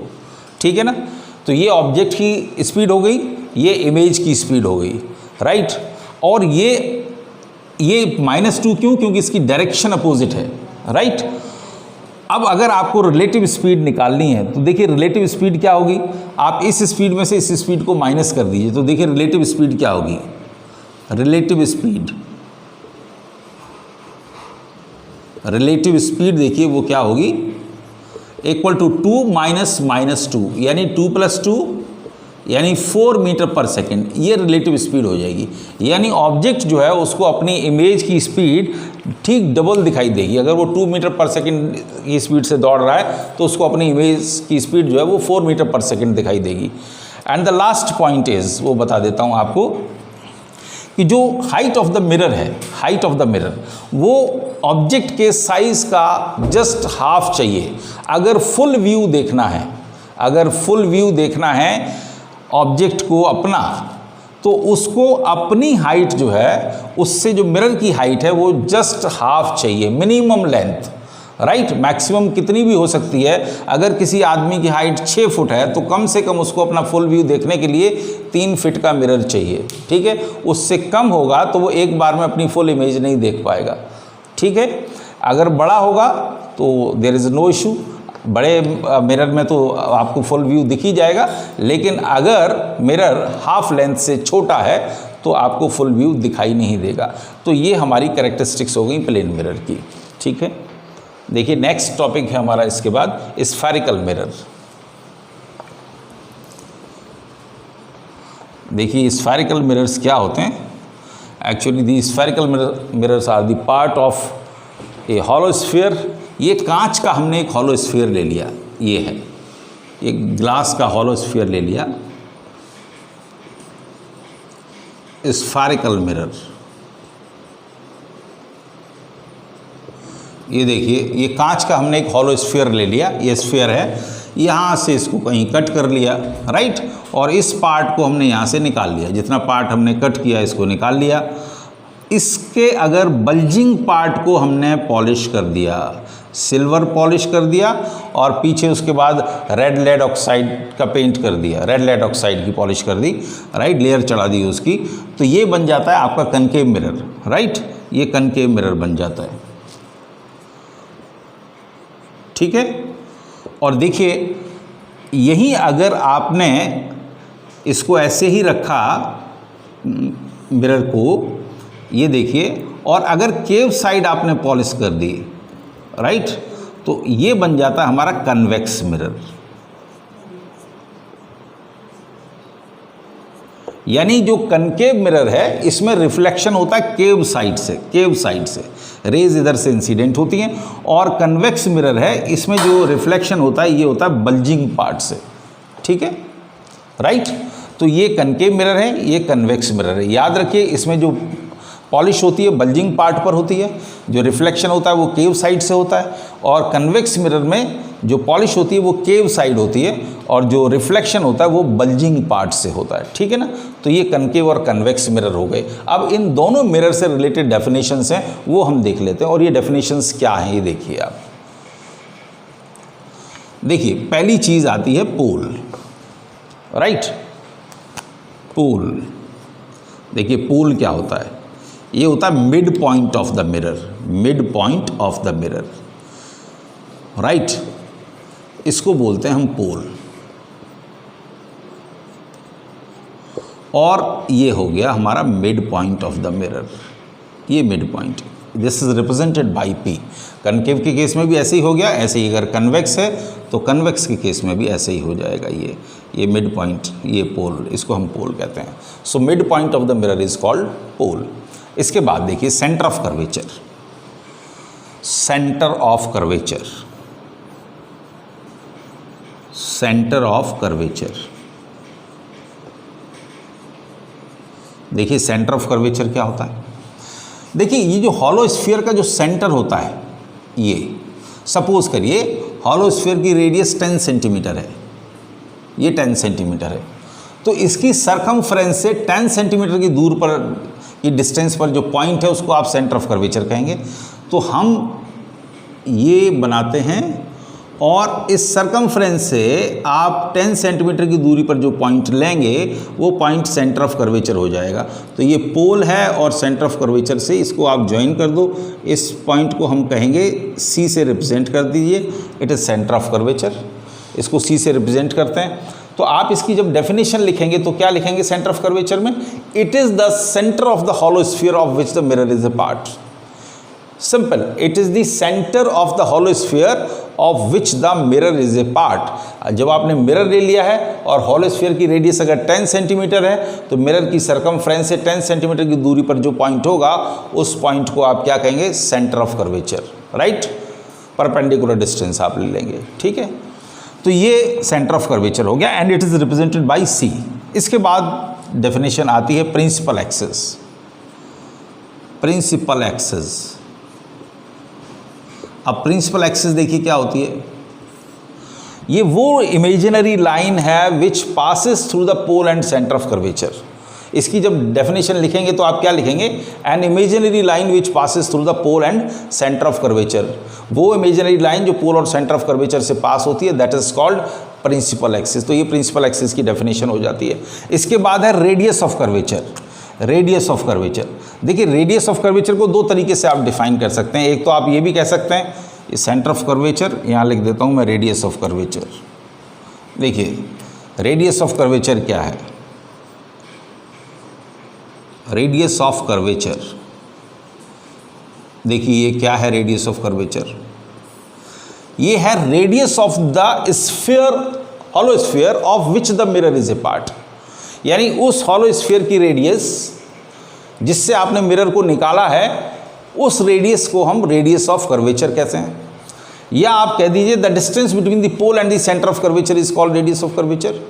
ठीक है ना। तो ये ऑब्जेक्ट की स्पीड हो गई, ये इमेज की स्पीड हो गई, राइट। और ये -2 क्यों, क्योंकि इसकी डायरेक्शन अपोजिट है, राइट। अब अगर आपको रिलेटिव स्पीड निकालनी है तो देखिए रिलेटिव स्पीड क्या होगी, आप इस स्पीड में से इस स्पीड को माइनस कर दीजिए तो देखिए रिलेटिव स्पीड क्या होगी, रिलेटिव स्पीड देखिए वो क्या होगी, इक्वल टू 2 - -2 यानी 2 + 2 यानी 4 मीटर पर सेकेंड, ये रिलेटिव स्पीड हो जाएगी। यानी ऑब्जेक्ट जो है उसको अपनी इमेज की स्पीड ठीक डबल दिखाई देगी। अगर वो 2 मीटर पर सेकेंड की स्पीड से दौड़ रहा है तो उसको अपनी इमेज की स्पीड जो है वो 4 मीटर पर सेकेंड दिखाई देगी। And the last point is, वो बता देता हूँ आपको कि जो हाइट ऑफ द मिरर है, हाइट ऑफ द मिरर वो ऑब्जेक्ट के साइज का जस्ट हाफ चाहिए। अगर फुल व्यू देखना है, अगर फुल व्यू देखना है ऑब्जेक्ट को अपना, तो उसको अपनी हाइट जो है उससे जो मिरर की हाइट है वो जस्ट हाफ चाहिए, मिनिमम लेंथ, राइट। मैक्सिमम कितनी भी हो सकती है। अगर किसी आदमी की हाइट 6 फुट है तो कम से कम उसको अपना फुल व्यू देखने के लिए 3 फीट का मिरर चाहिए, ठीक है। उससे कम होगा तो वो एक बार में अपनी फुल इमेज नहीं देख पाएगा, ठीक है। अगर बड़ा होगा तो देयर इज़ नो इशू, बड़े मिरर में तो आपको फुल व्यू दिख ही जाएगा, लेकिन अगर मिरर हाफ लेंथ से छोटा है तो आपको फुल व्यू दिखाई नहीं देगा। तो ये हमारी कैरेक्टरिस्टिक्स हो गई प्लेन मिरर की, ठीक है। देखिए नेक्स्ट टॉपिक है हमारा इसके बाद स्फेरिकल मिरर। देखिए स्फेरिकल मिरर्स क्या होते हैं। Actually the spherical mirrors are the part of a hollow sphere. ये कांच का हमने एक हॉलो स्फीयर ले लिया, ये है एक ग्लास का हॉलो स्फीयर ले लिया, स्फेरिकल मिरर। ये देखिए ये कांच का हमने एक हॉलो स्फीयर ले लिया, ये स्फीयर है, यहाँ से इसको कहीं कट कर लिया, राइट। और इस पार्ट को हमने यहाँ से निकाल लिया, जितना पार्ट हमने कट किया इसको निकाल लिया। इसके अगर बल्जिंग पार्ट को हमने पॉलिश कर दिया, सिल्वर पॉलिश कर दिया, और पीछे उसके बाद रेड लेड ऑक्साइड का पेंट कर दिया, रेड लेड ऑक्साइड की पॉलिश कर दी, राइट, लेयर चढ़ा दी उसकी, तो ये बन जाता है आपका कनकेव मिरर, राइट। ये कनकेव मिरर बन जाता है, ठीक है। और देखिए यही अगर आपने इसको ऐसे ही रखा मिरर को, ये देखिए, और अगर केव साइड आपने पॉलिश कर दी, राइट, तो ये बन जाता है हमारा कन्वेक्स मिरर। यानी जो कनकेव मिरर है इसमें रिफ्लेक्शन होता है केव साइड से, केव साइड से रेज इधर से इंसिडेंट होती हैं, और कन्वेक्स मिरर है इसमें जो रिफ्लेक्शन होता है ये होता है बल्जिंग पार्ट से, ठीक है, राइट। तो ये कनकेव मिरर है, ये कन्वेक्स मिरर है। याद रखिए इसमें जो पॉलिश होती है बल्जिंग पार्ट पर होती है, जो रिफ्लेक्शन होता है वो केव साइड से होता है, और कन्वेक्स मिरर में जो पॉलिश होती है वो केव साइड होती है, और जो रिफ्लेक्शन होता है वो बल्जिंग पार्ट से होता है, ठीक है ना। तो ये कनकेव और कन्वेक्स मिरर हो गए। अब इन दोनों मिरर से रिलेटेड डेफिनेशंस हैं वो हम देख लेते हैं, और ये डेफिनेशंस क्या हैं ये देखिए आप। देखिए पहली चीज़ आती है पोल। राइट। पोल, देखिए पोल क्या होता है, ये होता है mid point of the mirror, mid point of the mirror, right. इसको बोलते हैं हम पोल। और ये हो गया हमारा mid point of the mirror, ये mid point, this is represented by P. Concave के केस में भी ऐसे ही हो गया, ऐसे ही अगर कन्वेक्स है तो कन्वेक्स के केस में भी ऐसे ही हो जाएगा। ये मिड पॉइंट, ये पोल, इसको हम पोल कहते हैं। So mid point of the mirror is called pole. इसके बाद देखिए centre of curvature, centre of curvature, centre of curvature. देखिए सेंटर ऑफ कर्वेचर क्या होता है। देखिए ये जो हॉलो स्फीयर का जो सेंटर होता है, ये सपोज करिए हॉलो स्फीयर की रेडियस 10 सेंटीमीटर है, ये 10 सेंटीमीटर है, तो इसकी सरकमफ्रेंस से 10 सेंटीमीटर की दूर पर, की डिस्टेंस पर जो पॉइंट है उसको आप सेंटर ऑफ कर्वेचर कहेंगे। तो हम ये बनाते हैं और इस सरकमफ्रेंस से आप 10 सेंटीमीटर की दूरी पर जो पॉइंट लेंगे वो पॉइंट सेंटर ऑफ कर्वेचर हो जाएगा। तो ये पोल है और सेंटर ऑफ कर्वेचर से इसको आप ज्वाइन कर दो, इस पॉइंट को हम कहेंगे सी से रिप्रेजेंट कर दीजिए, it is centre of curvature, इसको सी से रिप्रेजेंट करते हैं। तो आप इसकी जब डेफिनेशन लिखेंगे तो क्या लिखेंगे सेंटर ऑफ कर्वेचर में, it is the centre of the hollow sphere of which the mirror is a part. Simple, it is the centre of the hollow sphere of which the mirror is a part. जब आपने mirror ले लिया है और hollow sphere की radius अगर 10 centimetre है तो मिरर की सरकमफ्रेंस से 10 सेंटीमीटर की दूरी पर जो पॉइंट होगा उस पॉइंट को आप क्या कहेंगे, centre of curvature, right. Perpendicular distance आप ले लेंगे, ठीक है। तो ये सेंटर ऑफ कर्वेचर हो गया and it is represented by C. इसके बाद डेफिनेशन आती है प्रिंसिपल एक्सिस, प्रिंसिपल एक्सिस। अब प्रिंसिपल एक्सिस देखिए क्या होती है, ये वो इमेजिनरी लाइन है which passes through the pole and centre of curvature. इसकी जब डेफिनेशन लिखेंगे तो आप क्या लिखेंगे, an imaginary line which passes through the pole and centre of curvature. वो इमेजिनरी लाइन जो पोल और सेंटर ऑफ कर्वेचर से पास होती है that is called principal axis. तो ये प्रिंसिपल एक्सिस की डेफिनेशन हो जाती है। इसके बाद है radius of curvature, radius of curvature. देखिए रेडियस ऑफ कर्वेचर को दो तरीके से आप डिफाइन कर सकते हैं। एक तो आप ये भी कह सकते हैं, ये सेंटर ऑफ कर्वेचर, यहाँ लिख देता हूँ मैं रेडियस ऑफ कर्वेचर। देखिए रेडियस ऑफ कर्वेचर क्या है, रेडियस ऑफ कर्वेचर, देखिए ये क्या है रेडियस ऑफ कर्वेचर, ये है radius of the sphere, hollow sphere of which the mirror is a part. यानी उस हॉलो स्फीयर की रेडियस जिससे आपने मिरर को निकाला है, उस रेडियस को हम रेडियस ऑफ कर्वेचर कहते हैं। या आप कह दीजिए the distance between the pole and the centre of curvature is called radius of curvature,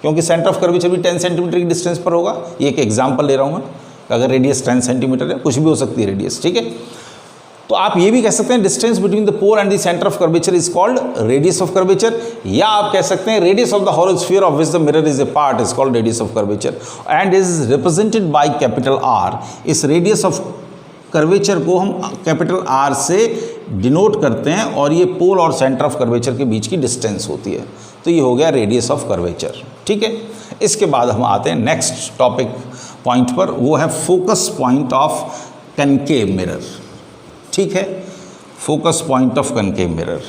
क्योंकि सेंटर ऑफ कर्वेचर भी 10 सेंटीमीटर की डिस्टेंस पर होगा। ये एक एग्जांपल ले रहा हूँ मैं, अगर रेडियस 10 सेंटीमीटर है, कुछ भी हो सकती है रेडियस, ठीक है। तो आप ये भी कह सकते हैं distance between the pole and the centre of curvature is called radius of curvature. या आप कह सकते हैं radius of the hollow sphere of which the mirror is a part is called radius of curvature and is represented by capital R. इस radius of curvature को हम capital R से denote करते हैं और ये पोल और सेंटर ऑफ कर्वेचर के बीच की डिस्टेंस होती है। तो ये हो गया रेडियस ऑफ कर्वेचर, ठीक है। इसके बाद हम आते हैं नेक्स्ट टॉपिक पॉइंट पर, वो है focus point of concave mirror, ठीक है। Focus point of concave mirror,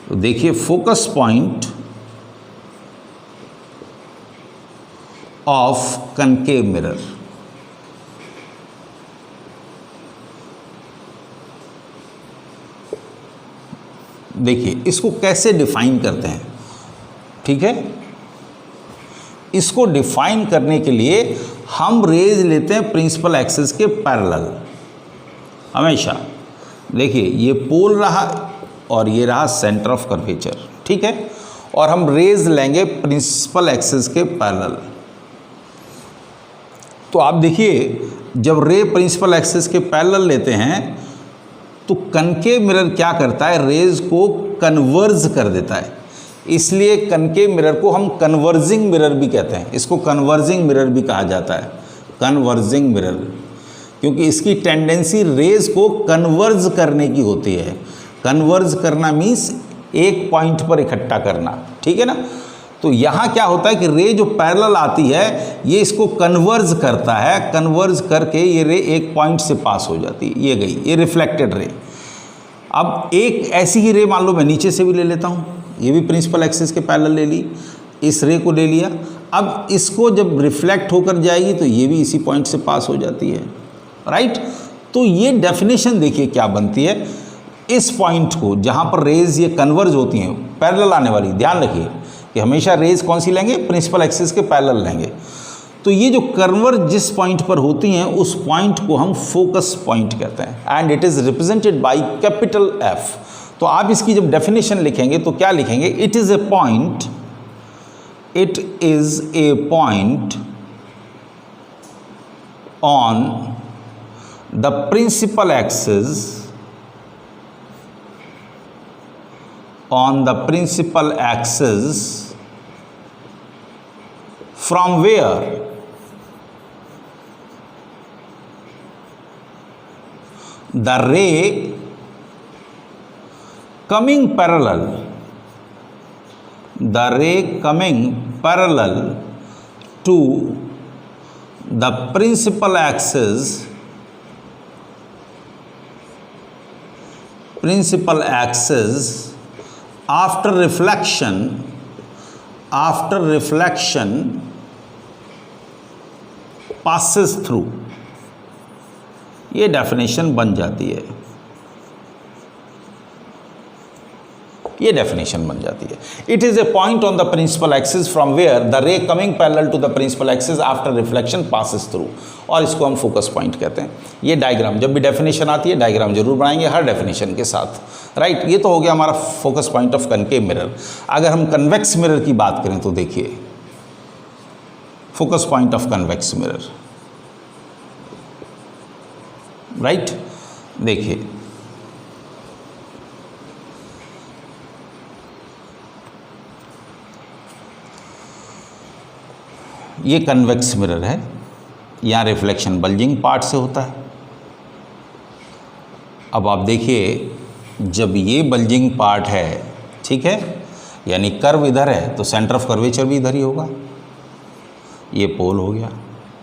तो देखिए focus point of concave mirror, देखिए इसको कैसे डिफाइन करते हैं, ठीक है। इसको डिफाइन करने के लिए हम रेज लेते हैं प्रिंसिपल एक्सिस के पैरेलल हमेशा। देखिए ये पोल रहा और ये रहा सेंटर ऑफ कर्वेचर, ठीक है, और हम रेज लेंगे प्रिंसिपल एक्सिस के पैरेलल। तो आप देखिए जब रे प्रिंसिपल एक्सिस के पैरेलल लेते हैं तो कनकेव मिरर क्या करता है, रेज को कन्वर्ज कर देता है। इसलिए कनकेव मिरर को हम कन्वर्जिंग मिरर भी कहते हैं, इसको कन्वर्जिंग मिरर भी कहा जाता है, कन्वर्जिंग मिरर, क्योंकि इसकी टेंडेंसी रेज को कन्वर्ज करने की होती है। कन्वर्ज करना मीन्स एक पॉइंट पर इकट्ठा करना, ठीक है ना। तो यहाँ क्या होता है कि रे जो पैरेलल आती है ये इसको कन्वर्ज करता है, कन्वर्ज करके ये रे एक पॉइंट से पास हो जाती है, ये गई, ये रिफ्लेक्टेड रे। अब एक ऐसी ही रे मान लो मैं नीचे से भी ले लेता हूँ, ये भी प्रिंसिपल एक्सिस के पैरेलल ले ली, इस रे को ले लिया। अब इसको जब रिफ्लेक्ट होकर जाएगी तो ये भी इसी पॉइंट से पास हो जाती है, राइट। तो ये डेफिनेशन देखिए क्या बनती है, इस पॉइंट को जहाँ पर रेज ये कन्वर्ज होती हैं पैरेलल आने वाली, ध्यान रखिए कि हमेशा रेज कौन सी लेंगे, प्रिंसिपल एक्सिस के पैरेलल लेंगे। तो ये जो कन्वर्ज जिस पॉइंट पर होती हैं उस पॉइंट को हम फोकस पॉइंट कहते हैं, and it is represented by capital F. तो आप इसकी जब डेफिनेशन लिखेंगे तो क्या लिखेंगे, it is a point, it is a point on the principal axis, on the principal axis from where the ray coming parallel, the ray coming parallel to the principal axis, after reflection passes through, ये definition बन जाती है, ये definition बन जाती है। It is a point on the principal axis from where the ray coming parallel to the principal axis after reflection passes through, और इसको हम फोकस पॉइंट कहते हैं। ये डायग्राम जब भी डेफिनेशन आती है डायग्राम जरूर बनाएंगे हर डेफिनेशन के साथ, राइट। ये तो हो गया हमारा focus point of concave mirror. अगर हम कन्वेक्स मिरर की बात करें तो देखिए focus point of convex mirror, right. देखिए ये कन्वेक्स मिरर है, यहाँ रिफ्लेक्शन बल्जिंग पार्ट से होता है। अब आप देखिए जब ये बल्जिंग पार्ट है, ठीक है, यानी कर्व इधर है तो सेंटर ऑफ कर्वेचर भी इधर ही होगा, ये पोल हो गया,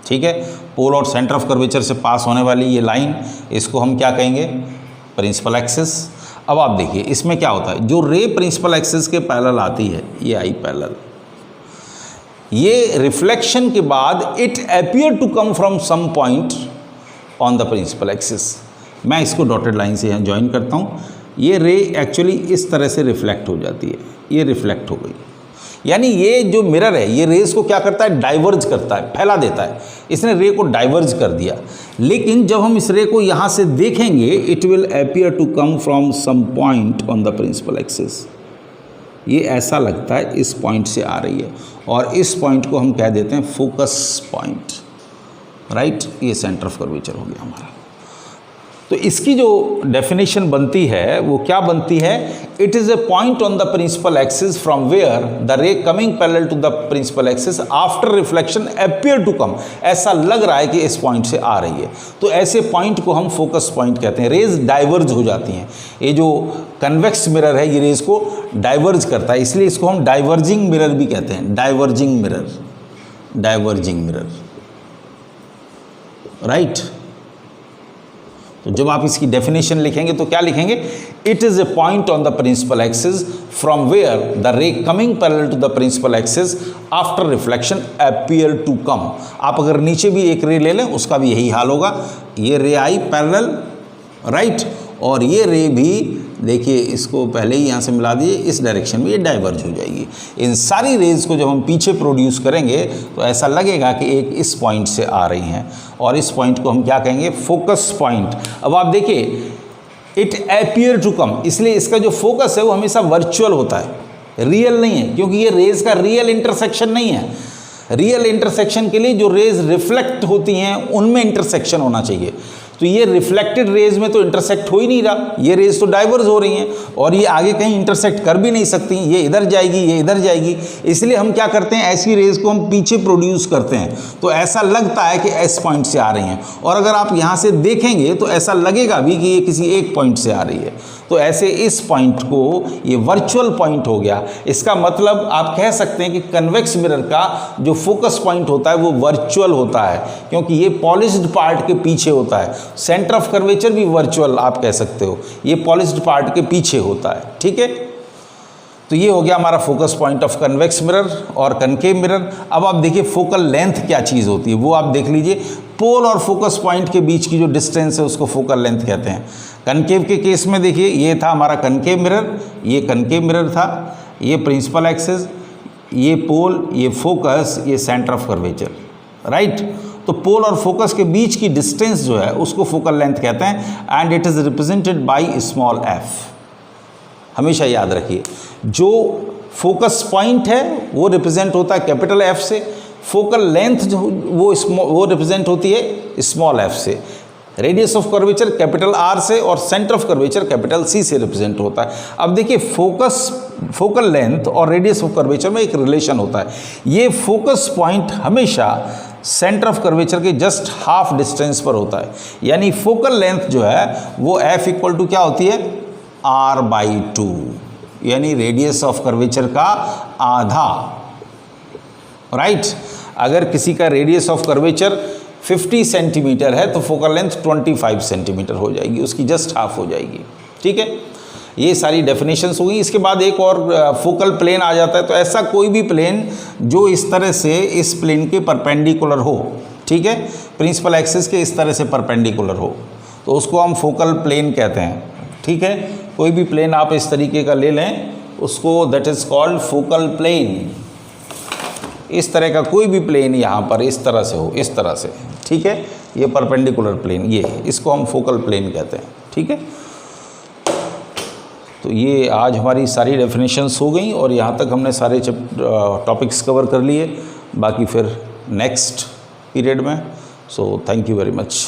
ठीक है। पोल और सेंटर ऑफ कर्वेचर से पास होने वाली ये लाइन, इसको हम क्या कहेंगे, प्रिंसिपल एक्सिस। अब आप देखिए इसमें क्या होता है, जो रे प्रिंसिपल एक्सिस के पैरेलल आती है ये आई पैरेलल, ये रिफ्लेक्शन के बाद it appear to come from some point on the principal axis. मैं इसको डॉटेड लाइन से यहाँ ज्वाइन करता हूँ। ये रे एक्चुअली इस तरह से रिफ्लेक्ट हो जाती है, ये रिफ्लेक्ट हो गई, यानी ये जो मिरर है ये रेस को क्या करता है, डाइवर्ज करता है, फैला देता है। इसने रे को डाइवर्ज कर दिया, लेकिन जब हम इस रे को यहाँ से देखेंगे it will appear to come from some point on the principal axis. ये ऐसा लगता है इस पॉइंट से आ रही है, और इस पॉइंट को हम कह देते हैं फोकस पॉइंट, राइट। ये सेंटर ऑफ कर्वेचर हो गया हमारा। तो इसकी जो डेफिनेशन बनती है वो क्या बनती है, it is a point on the principal axis from where the ray coming parallel to the principal axis after reflection appear to come, ऐसा लग रहा है कि इस पॉइंट से आ रही है, तो ऐसे पॉइंट को हम फोकस पॉइंट कहते हैं। रेज डाइवर्ज हो जाती हैं, ये जो कन्वेक्स मिरर है ये रेज को डाइवर्ज करता है, इसलिए इसको हम डाइवर्जिंग मिरर भी कहते हैं, diverging mirror, diverging mirror, right. तो जब आप इसकी डेफिनेशन लिखेंगे तो क्या लिखेंगे, it is a point on the principal axis from where the ray coming parallel to the principal axis after reflection appear to come. आप अगर नीचे भी एक रे ले लें उसका भी यही हाल होगा, ये रे आई पैरेलल, राइट, और ये रे भी देखिए इसको पहले ही यहाँ से मिला दिए, इस डायरेक्शन में ये डाइवर्ज हो जाएगी। इन सारी रेज को जब हम पीछे प्रोड्यूस करेंगे तो ऐसा लगेगा कि एक इस पॉइंट से आ रही हैं, और इस पॉइंट को हम क्या कहेंगे, फोकस पॉइंट। अब आप देखिए इट अपीयर टू कम, इसलिए इसका जो फोकस है वो हमेशा वर्चुअल होता है, रियल नहीं है, क्योंकि ये रेज का रियल इंटरसेक्शन नहीं है। रियल इंटरसेक्शन के लिए जो रेज रिफ्लेक्ट होती हैं उनमें इंटरसेक्शन होना चाहिए, तो ये रिफ्लेक्टेड रेज में तो इंटरसेक्ट हो ही नहीं रहा, ये रेज तो डाइवर्ज हो रही हैं और ये आगे कहीं इंटरसेक्ट कर भी नहीं सकती, ये इधर जाएगी ये इधर जाएगी। इसलिए हम क्या करते हैं, ऐसी रेज को हम पीछे प्रोड्यूस करते हैं, तो ऐसा लगता है कि एस पॉइंट से आ रही हैं, और अगर आप यहाँ से देखेंगे तो ऐसा लगेगा भी कि ये किसी एक पॉइंट से आ रही है। तो ऐसे इस पॉइंट को ये वर्चुअल पॉइंट हो गया। इसका मतलब आप कह सकते हैं कि कन्वेक्स मिरर का जो फोकस पॉइंट होता है वो वर्चुअल होता है, क्योंकि ये पॉलिश्ड पार्ट के पीछे होता है। सेंटर ऑफ कर्वेचर भी वर्चुअल आप कह सकते हो, ये पॉलिश्ड पार्ट के पीछे होता है। ठीक है, तो ये हो गया हमारा focus point of convex mirror और कनकेव मिरर। अब आप देखिए फोकल लेंथ क्या चीज़ होती है वो आप देख लीजिए। पोल और फोकस पॉइंट के बीच की जो डिस्टेंस है उसको फोकल लेंथ कहते हैं। कनकेव के केस में देखिए ये था हमारा कनकेव मिरर, ये कनकेव मिरर था, ये प्रिंसिपल एक्सिस, ये पोल, ये फोकस, ये सेंटर ऑफ कर्वेचर, राइट। तो पोल और फोकस के बीच की डिस्टेंस जो है उसको फोकल लेंथ कहते हैं and it is represented by small F. हमेशा याद रखिए जो फोकस पॉइंट है वो रिप्रेजेंट होता है कैपिटल एफ से, फोकल लेंथ जो वो रिप्रेजेंट होती है स्मॉल एफ से, radius of curvature capital R से और centre of curvature capital C से रिप्रेजेंट होता है। अब देखिए फोकल लेंथ और रेडियस ऑफ कर्वेचर में एक रिलेशन होता है। ये फोकस पॉइंट हमेशा सेंटर ऑफ कर्वेचर के जस्ट हाफ डिस्टेंस पर होता है, यानी फोकल लेंथ जो है वो एफ इक्वल टू क्या होती है r/2, यानी रेडियस ऑफ कर्वेचर का आधा, राइट। अगर किसी का रेडियस ऑफ कर्वेचर 50 सेंटीमीटर है तो फोकल लेंथ 25 सेंटीमीटर हो जाएगी, उसकी जस्ट हाफ हो जाएगी। ठीक है, ये सारी डेफिनेशंस हो गई। इसके बाद एक और फोकल प्लेन आ जाता है। तो ऐसा कोई भी प्लेन जो इस तरह से इस प्लेन के परपेंडिकुलर हो, ठीक है, प्रिंसिपल एक्सिस के इस तरह से परपेंडिकुलर हो, तो उसको हम फोकल प्लेन कहते हैं। ठीक है, कोई भी प्लेन आप इस तरीके का ले लें उसको that is called focal plane. इस तरह का कोई भी प्लेन यहाँ पर इस तरह से हो, इस तरह से, ठीक है, ये परपेंडिकुलर प्लेन, ये इसको हम फोकल प्लेन कहते हैं। ठीक है, तो ये आज हमारी सारी डेफिनेशंस हो गई और यहाँ तक हमने सारे टॉपिक्स कवर कर लिए, बाकी फिर नेक्स्ट पीरियड में। So thank you very much.